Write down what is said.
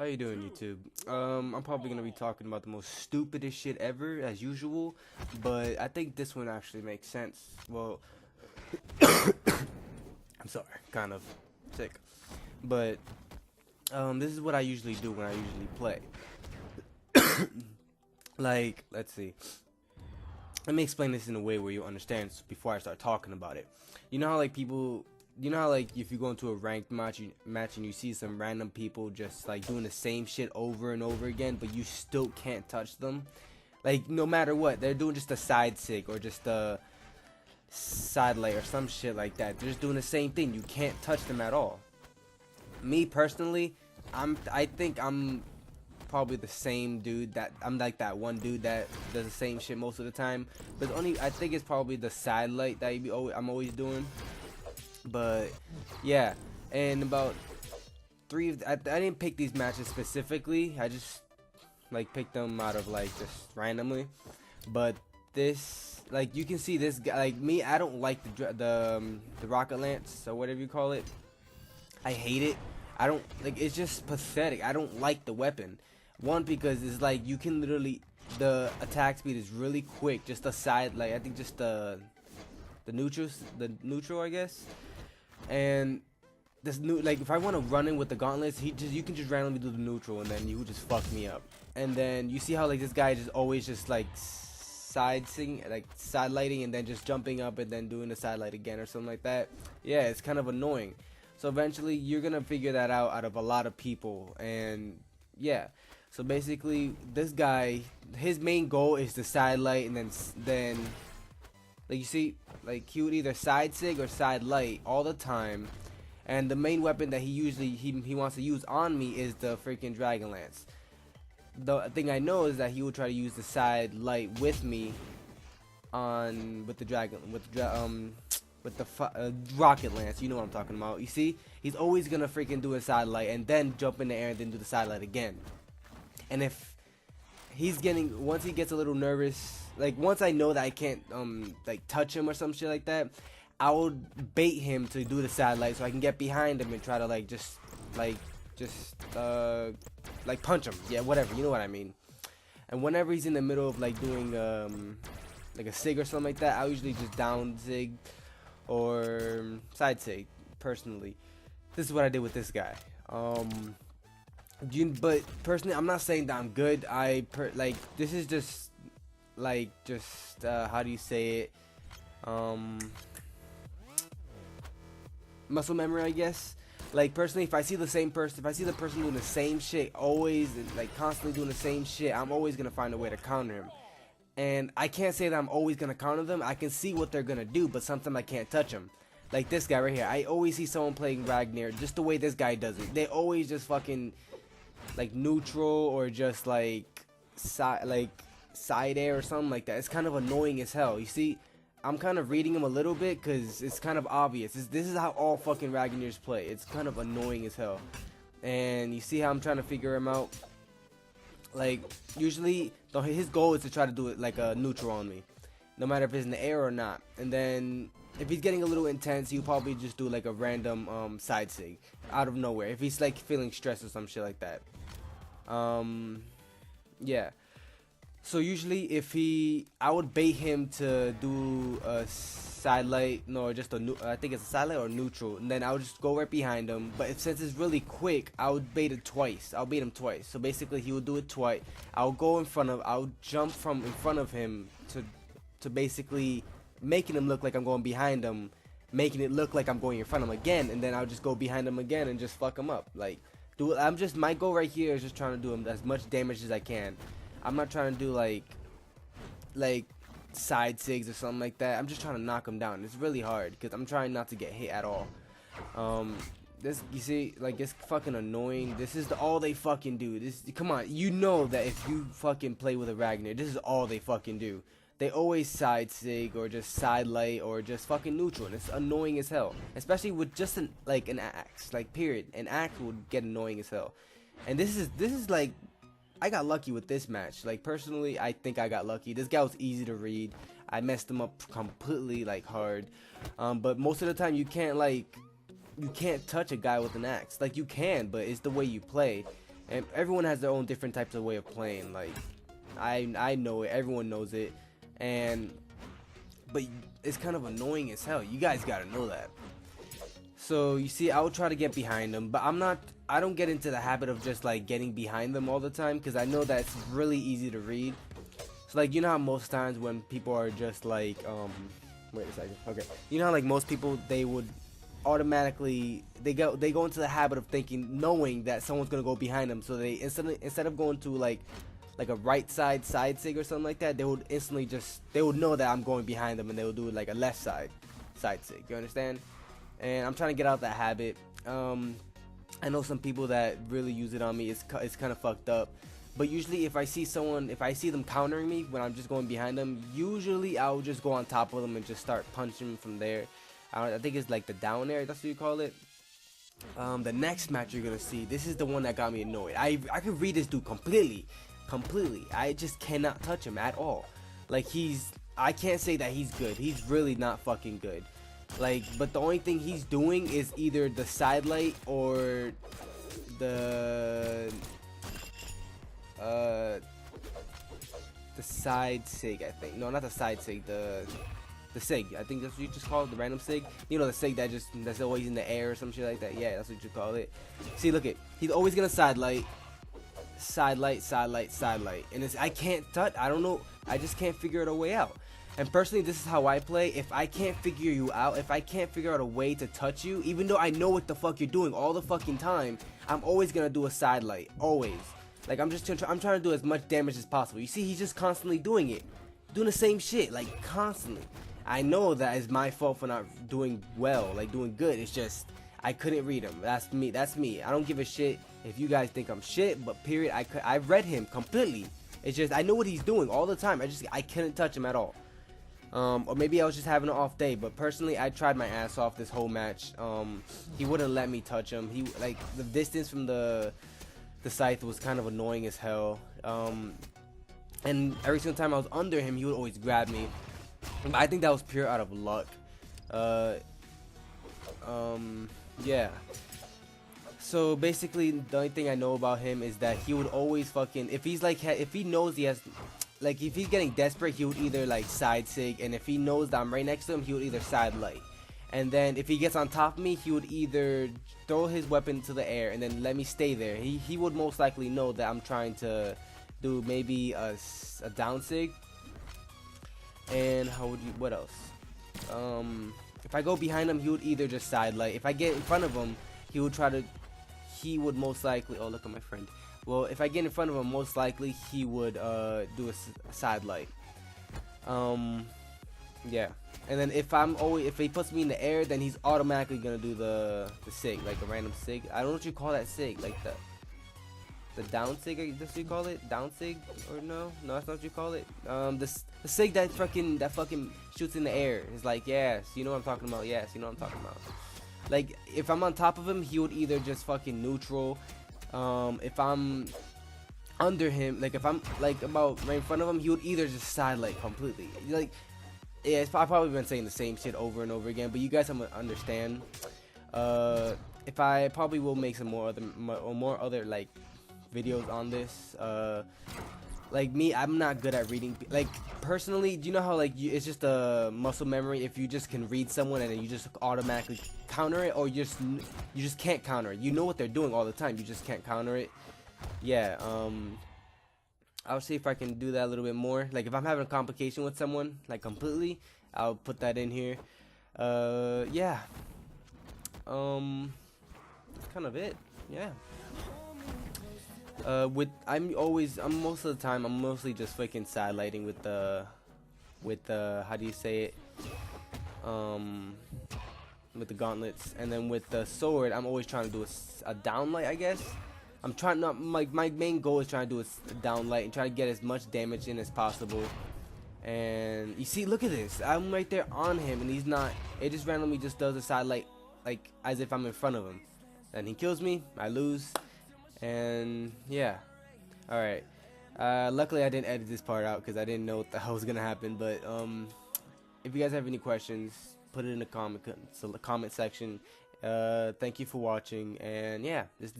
How you doing, YouTube? I'm probably gonna be talking about the most stupidest shit ever, as usual, but I think this one actually makes sense. Well, I'm sorry, kind of sick, but this is what I usually do when I usually play. Like, let's see. Let me explain this in a way where you understand before I start talking about it. You know how like people, you know how like if you go into a ranked match and you see some random people just like doing the same shit over and over again, but you still can't touch them. Like no matter what, they're doing just a side sig or just a side lay or some shit like that. They're just doing the same thing. You can't touch them at all. Me personally, I think I'm probably the same dude that I'm like that one dude that does the same shit most of the time, but only I think it's probably the side light that I'm always doing. But yeah, and about I didn't pick these matches specifically. I just like picked them out of like just randomly. But this, like you can see this guy, like me, I don't like the rocket lance or whatever you call it. I hate it. I don't like, it's just pathetic. I don't like the weapon. One, because it's like you can literally, the attack speed is really quick. Just the side, like I think just the neutral, I guess. And this new, like if I want to run in with the gauntlets, you can just randomly do the neutral and then you just fuck me up. And then you see how like this guy just always just like side lighting and then just jumping up and then doing the side light again or something like that. Yeah, it's kind of annoying. So eventually you're gonna figure that out of a lot of people. And yeah, so basically this guy, his main goal is to side light and then like you see, like he would either side sig or side light all the time. And the main weapon that he wants to use on me is the freaking dragon lance. The thing I know is that he will try to use the side light with me with the rocket lance. You know what I'm talking about. You see, he's always gonna freaking do a side light and then jump in the air and then do the side light again. And if once he gets a little nervous, like once I know that I can't like touch him or some shit like that, I would bait him to do the side light so I can get behind him and try to like punch him. Yeah, whatever, you know what I mean. And whenever he's in the middle of like doing like a sig or something like that, I usually just down zig or side sig personally. This is what I did with this guy. But personally, I'm not saying that I'm good. Like this is just how do you say it? Muscle memory, I guess. Like personally, if I see the person doing the same shit always, like constantly doing the same shit, I'm always gonna find a way to counter him. And I can't say that I'm always gonna counter them. I can see what they're gonna do, but sometimes I can't touch them. Like this guy right here, I always see someone playing Ragnar just the way this guy does it. They always just fucking like neutral or just like side air or something like that. It's kind of annoying as hell. You see, I'm kind of reading him a little bit because it's kind of obvious. This is how all fucking Ragnars play. It's kind of annoying as hell. And you see how I'm trying to figure him out? Like, usually, his goal is to try to do it like a neutral on me. No matter if it's in the air or not. And then, if he's getting a little intense, he'll probably just do like a random side sig out of nowhere. If he's like feeling stressed or some shit like that. Yeah. So usually I would bait him to do a side light, no, just I think it's a side light or neutral, and then I would just go right behind him. But since it's really quick, I would bait it twice. I'll bait him twice. So basically he would do it twice. I'll jump from in front of him to basically making him look like I'm going behind him, making it look like I'm going in front of him again, and then I'll just go behind him again and just fuck him up. Like, my goal right here is just trying to do him as much damage as I can. I'm not trying to do like side sigs or something like that. I'm just trying to knock him down. It's really hard because I'm trying not to get hit at all. This, you see, like, it's fucking annoying. This is all they fucking do. Come on, you know that if you fucking play with a Ragnar, this is all they fucking do. They always side sig or just side light or just fucking neutral, and it's annoying as hell. Especially with just an axe, like period. An axe would get annoying as hell. And this is like, I got lucky with this match. Like personally, I think I got lucky. This guy was easy to read. I messed him up completely like hard. But most of the time you can't touch a guy with an axe. Like you can, but it's the way you play. and everyone has their own different types of way of playing. Like I know it, everyone knows it, but it's kind of annoying as hell. You guys gotta know that. So you see, I would try to get behind them, but I don't get into the habit of just like getting behind them all the time, because I know that it's really easy to read. So like, you know how most times when people are just like, wait a second, okay, you know how like most people, they would automatically, they go into the habit of thinking, knowing that someone's gonna go behind them, so they instead of going to like a right side sig or something like that, they would instantly they would know that I'm going behind them, and they would do like a left side sig. You understand? And I'm trying to get out that habit. I know some people that really use it on me. It's kind of fucked up. But usually if I see them countering me when I'm just going behind them, usually I'll just go on top of them and just start punching them from there. I think it's like the down air, that's what you call it. The next match you're gonna see, this is the one that got me annoyed. I could read this dude completely. I just cannot touch him at all. Like, I can't say that he's good. He's really not fucking good. Like, but the only thing he's doing is either the side light or the side sig, I think. No, not the side sig, the sig. I think that's what you just call it, the random sig. You know, the sig that's always in the air or some shit like that. Yeah, that's what you call it. See, look it. He's always gonna side light, and I can't touch. I don't know. I just can't figure out a way out. And personally, this is how I play. If I can't figure you out, if I can't figure out a way to touch you, even though I know what the fuck you're doing all the fucking time, I'm always gonna do a side light. Always. Like, I'm trying to do as much damage as possible. You see, he's just constantly doing it. Doing the same shit, like, constantly. I know that it's my fault for not doing well, like, doing good. It's just, I couldn't read him. That's me. I don't give a shit if you guys think I'm shit, but period, I read him completely. It's just, I know what he's doing all the time. I couldn't touch him at all. Or maybe I was just having an off day, but personally, I tried my ass off this whole match. He wouldn't let me touch him. Like, the distance from the scythe was kind of annoying as hell. And every single time I was under him, he would always grab me. But I think that was pure out of luck. Yeah. So basically, the only thing I know about him is that he would always fucking, if he knows he has, like, if he's getting desperate, he would either like side sig, and if he knows that I'm right next to him, he would either side light. And then if he gets on top of me, he would either throw his weapon to the air and then let me stay there. He would most likely know that I'm trying to do maybe a down sig. And what else? If I go behind him, he would either just side light. If I get in front of him, he would most likely, oh, look at my friend. Well, if I get in front of him, most likely he would do a side light. Yeah. And then if he puts me in the air, then he's automatically gonna do the sig, like a random sig. I don't know what you call that sig, like the down sig, that's what you call it? Down sig? Or no, that's not what you call it. The sig that fucking shoots in the air. It's like, yes, you know what I'm talking about. Yes, you know what I'm talking about. Like, if I'm on top of him, he would either just fucking neutral. If I'm under him, like if I'm like about right in front of him, he would either just side light completely. Like, yeah, I've probably been saying the same shit over and over again, but you guys understand. If I probably will make some more other like videos on this. Like me, I'm not good at reading. Like, personally, do you know how like it's just a muscle memory if you just can read someone and then you just automatically counter it, or you just can't counter it. You know what they're doing all the time, you just can't counter it. Yeah. I'll see if I can do that a little bit more. Like, if I'm having a complication with someone, like completely, I'll put that in here. Yeah. That's kind of it. Yeah. I'm most of the time, I'm mostly just freaking side lighting with the how do you say it? With the gauntlets, and then with the sword, I'm always trying to do a down light, I guess. I'm trying not, my main goal is trying to do a down light and try to get as much damage in as possible. And you see, look at this. I'm right there on him, and he's not. It just randomly just does a side light, like as if I'm in front of him. And he kills me. I lose. And yeah. All right. Luckily, I didn't edit this part out because I didn't know what the hell was gonna happen. But if you guys have any questions, put it in the comment section. Thank you for watching. And yeah, this.